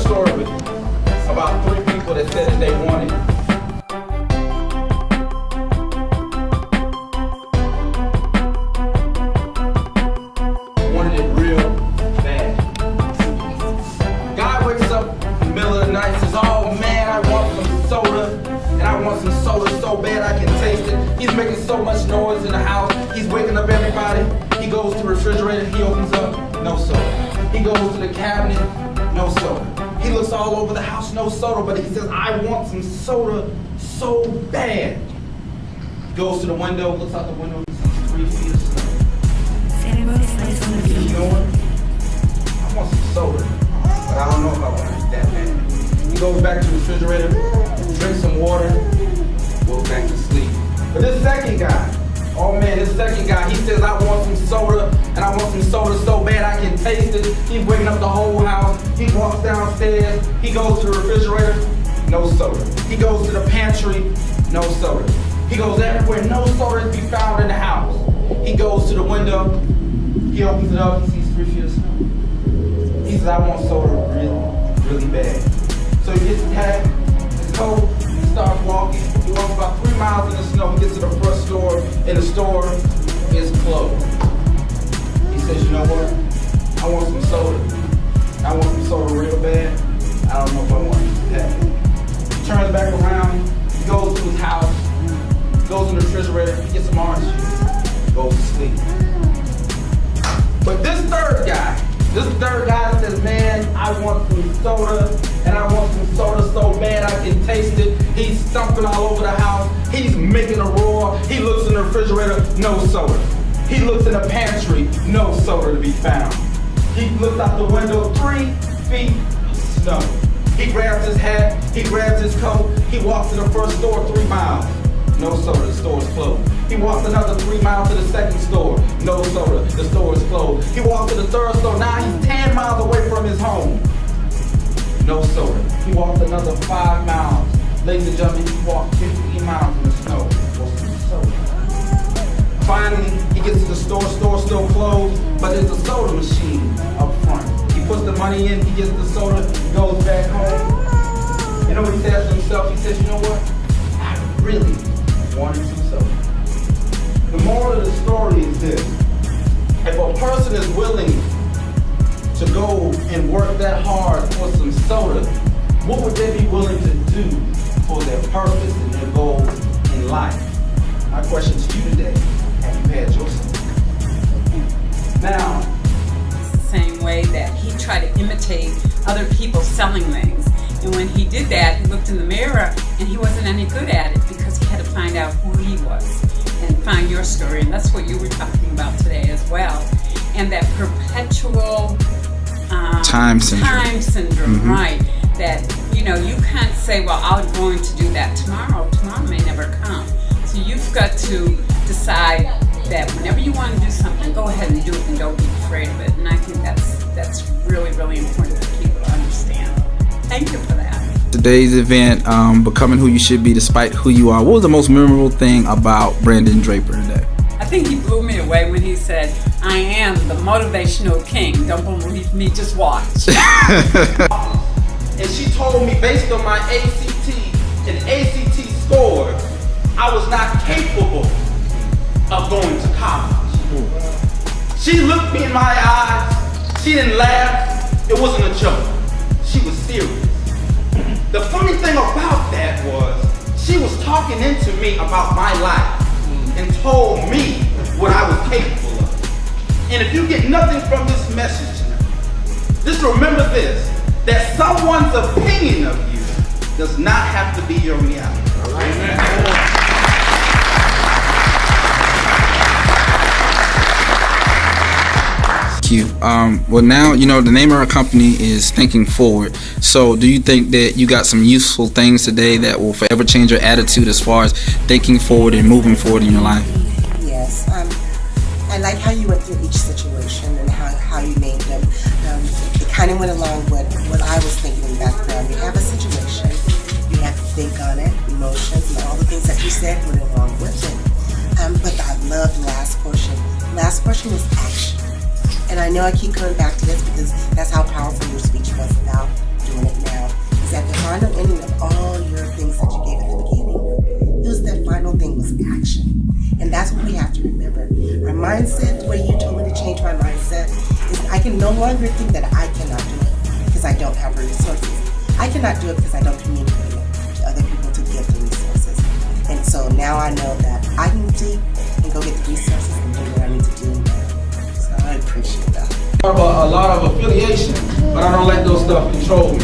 story with about 3 people that said that they wanted it. Wanted it real bad. Guy wakes up in the middle of the night and says, oh man, I want some soda. And I want some soda so bad I can taste it. He's making so much noise in the house. He's waking up everybody. He goes to the refrigerator, he opens up, no soda. He goes to the cabinet, no soda. He looks all over the house, no soda, but he says, I want some soda so bad. Goes to the window, looks out the window, he sees 3 feet of snow. You know what? I want some soda, but I don't know if I want it that bad. He goes back to the refrigerator, drinks some water, goes back to sleep. But this second guy, oh man, this second guy, he says, I want some soda, and I want some soda so bad I can taste it. He's waking up the whole house. He walks downstairs. He goes to the refrigerator, no soda. He goes to the pantry, no soda. He goes everywhere, no soda to be found in the house. He goes to the window. He opens it up. He sees 3 feet of snow. He says, I want soda really, really bad. So he gets his hat, his coat, he starts walking. He walks about 3 miles in the snow. He gets to the first store, and the store is closed. He says, you know what? I want some soda. I want some soda real bad. I don't know if I want that. He turns back around. He goes to his house. Goes in the refrigerator. He gets some orange juice. Goes to sleep. But this third guy says, man, I want some soda, and I want some soda so bad I can taste it. He's stomping all over the house. He's making a roar. He looks in the refrigerator, no soda. He looks in the pantry, no soda to be found. He looks out the window, 3 feet of snow. He grabs his hat, he grabs his coat, he walks to the first store 3 miles. No soda, the store is closed. He walks another 3 miles to the second store. No soda, the store is closed. He walks to the third store. Now he's 10 miles away from his home. No soda. He walks another 5 miles. Ladies and gentlemen, he walked 15 miles in the snow for some soda. Finally, he gets to the store still closed, but there's a soda machine up front. He puts the money in, he gets the soda, he goes back home. You know what he says to himself? He says, you know what? I really wanted some soda. The moral of the story is this. If a person is willing to go and work that hard for some soda, what would they be willing to do for their purpose and their goals in life? My question to you today, have you had your soda? Now, it's the same way that he tried to imitate other people selling things. And when he did that, he looked in the mirror and he wasn't any good at it because he had to find out who he was and find your story. And that's what you were talking about today as well. And that perpetual time syndrome, right? That, you know, you can't say, well, I'm going to do that tomorrow. Tomorrow may never come. So you've got to decide that whenever you want to do something, go ahead and do it and don't be afraid of it. And I think that's really, really important for people to understand. Thank you for that. Today's event, Becoming Who You Should Be Despite Who You Are. What was the most memorable thing about Brandon Draper today? I think he blew me away when he said, I am the Motivational King. Don't believe me, just watch. And she told me based on my ACT and ACT scores, I was not capable of going to college. She looked me in my eyes. She didn't laugh. It wasn't a joke. She was serious. The funny thing about that was she was talking into me about my life and told me what I was capable of. And if you get nothing from this message, just remember this, that someone's opinion of you does not have to be your reality. Amen. You. Well, now, you know, the name of our company is Thinking Forward. So do you think that you got some useful things today that will forever change your attitude as far as thinking forward and moving forward in your life? Yes. I like how you went through each situation and how you named them. It kind of went along with what I was thinking in the background. You have a situation, you have to think on it, emotions, and all the things that you said went along with it. But I love the last portion. Last portion is action. And I know I keep coming back to this because that's how powerful your speech was about doing it now. one great thing that I cannot do it because I don't have the resources. I cannot do it because I don't communicate it to other people to get the resources. And so now I know that I can dig and go get the resources and do what I need to do now. So I appreciate that. A lot of affiliation, but I don't let those stuff control me.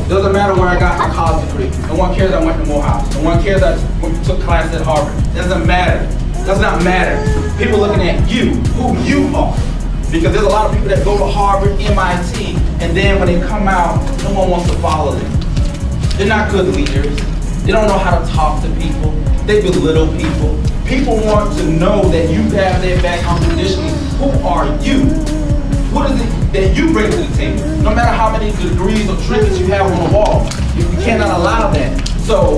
Doesn't matter where I got my college degree. No one cares I went to Morehouse. No one cares I took class at Harvard. Doesn't matter. Does not matter. People looking at you, who you are. Because there's a lot of people that go to Harvard, MIT, and then when they come out, no one wants to follow them. They're not good leaders. They don't know how to talk to people. They belittle people. People want to know that you have their back unconditionally. Who are you? What is it that you bring to the table? No matter how many degrees or trinkets you have on the wall, you cannot allow that. So,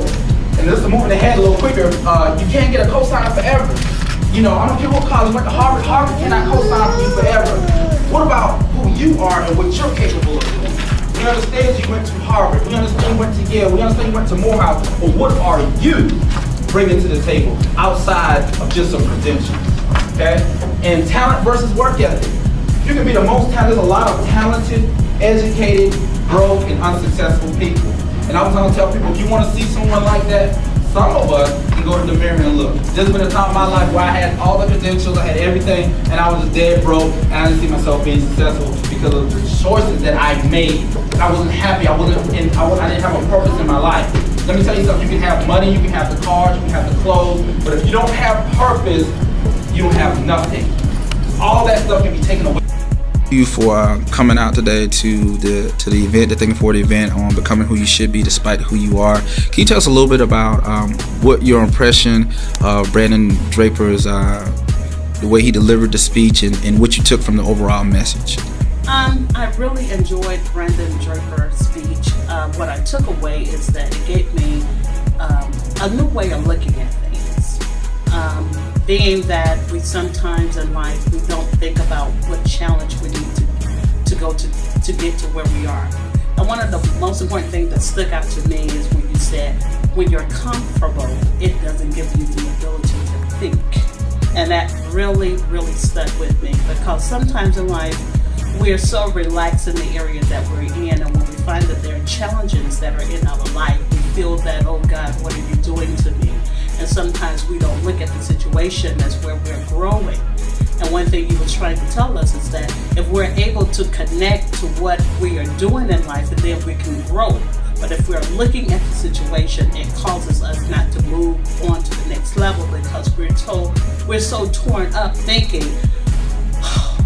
and this is moving ahead a little quicker, you can't get a cosigner forever. You know, I don't care what college, went to Harvard, Harvard cannot co-sign for you forever. What about who you are and what you're capable of doing? We understand you went to Harvard, we understand you went to Yale, we understand you went to Morehouse, but what are you bringing to the table outside of just some credentials, okay? And talent versus work ethic. You can be the most talented, there's a lot of talented, educated, broke, and unsuccessful people. And I was gonna tell people, if you wanna see someone like that, some of us can go to the mirror and look. There's been a time in my life where I had all the credentials, I had everything, and I was just dead broke, and I didn't see myself being successful because of the choices that I made. I wasn't happy, I didn't have a purpose in my life. Let me tell you something, you can have money, you can have the cars, you can have the clothes, but if you don't have purpose, you don't have nothing. All that stuff can be taken away. You for coming out today to the event, the Thinking Forward event on becoming who you should be despite who you are. Can you tell us a little bit about what your impression of Brandon Draper's, the way he delivered the speech and what you took from the overall message? I really enjoyed Brandon Draper's speech. What I took away is that it gave me a new way of looking at things. Being that we sometimes in life we don't think about what challenge we need to go to get to where we are. And one of the most important things that stuck out to me is when you said, when you're comfortable, it doesn't give you the ability to think. And that really, really stuck with me because sometimes in life we're so relaxed in the area that we're in, and when we find that there are challenges that are in our life, we feel that, oh God, what are you doing to me? And sometimes we don't look at the situation as where we're growing. And one thing he was trying to tell us is that if we're able to connect to what we are doing in life, then we can grow. But if we're looking at the situation, it causes us not to move on to the next level because we're so torn up thinking, oh,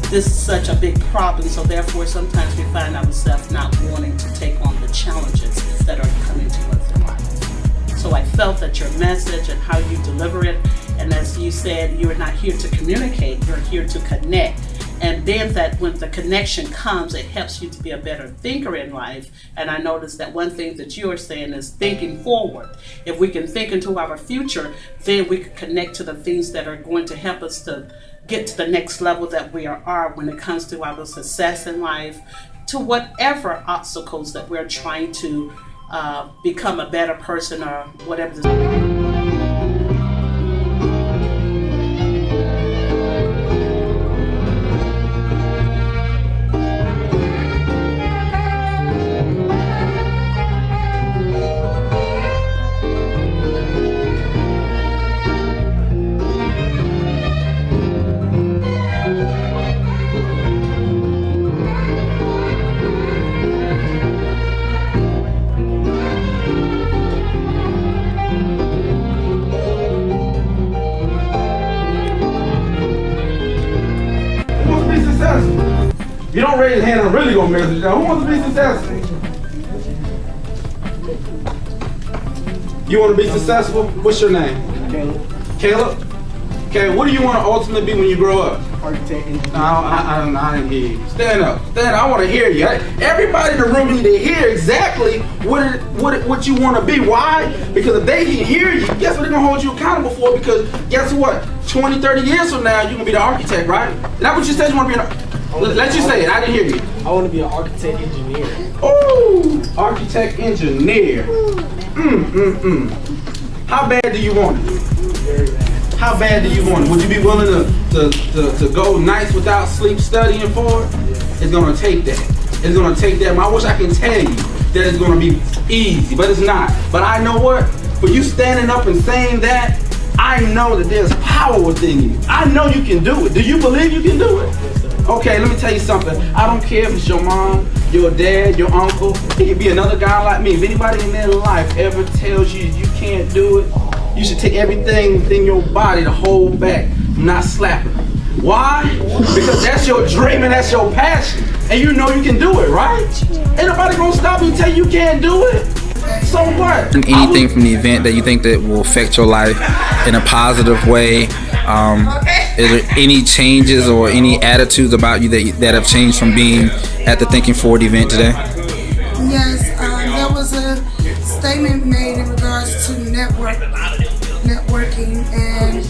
this is such a big problem. So therefore, sometimes we find ourselves not wanting to take on the challenges that are coming to us in life. So I felt that your message and how you deliver it, and as you said, you're not here to communicate, you're here to connect. And then that when the connection comes, it helps you to be a better thinker in life. And I noticed that one thing that you are saying is thinking forward. If we can think into our future, then we can connect to the things that are going to help us to get to the next level that we are when it comes to our success in life, to whatever obstacles that we're trying to become a better person or whatever. You don't raise your hand, I'm really gonna message you. Who wants to be successful? You want to be successful? What's your name? Caleb. Caleb? Okay, what do you want to ultimately be when you grow up? Architect, engineer. I didn't hear you. Stand up. Stand up. I want to hear you. Everybody in the room need to hear exactly what you want to be. Why? Because if they can hear you, guess what they're going to hold you accountable for? Because guess what? 20, 30 years from now, you're going to be the architect, right? Is that what you said you want to be? Let you say it. I didn't hear you. I want to be an architect engineer. Ooh, architect engineer. How bad do you want it? Very bad. How bad do you want it? Would you be willing to go nights without sleep studying for it? Yes. It's gonna take that. It's gonna take that. I wish I can tell you that it's gonna be easy, but it's not. But I know what? For you standing up and saying that, I know that there's power within you. I know you can do it. Do you believe you can do it? Okay, let me tell you something. I don't care if it's your mom, your dad, your uncle. It could be another guy like me. If anybody in their life ever tells you you can't do it, you should take everything within your body to hold back from not slapping. Why? Because that's your dream and that's your passion. And you know you can do it, right? Ain't nobody gonna stop you and tell you you can't do it. So what? Anything from the event that you think that will affect your life in a positive way? Is there any changes or any attitudes about you that have changed from being at the Thinking Forward event today? Yes, there was a statement made in regards to networking, and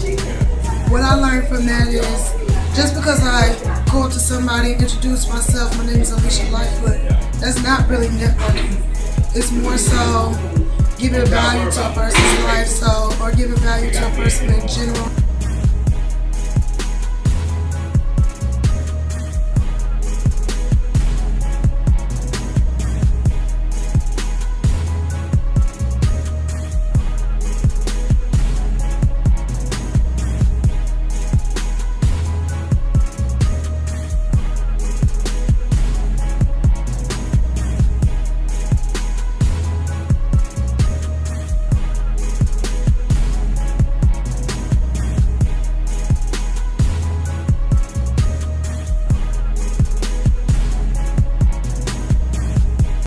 what I learned from that is just because I go up to somebody and introduce myself, my name is Alicia Lightfoot, that's not really networking. It's more so giving value to a person's life, or giving value to a person in general.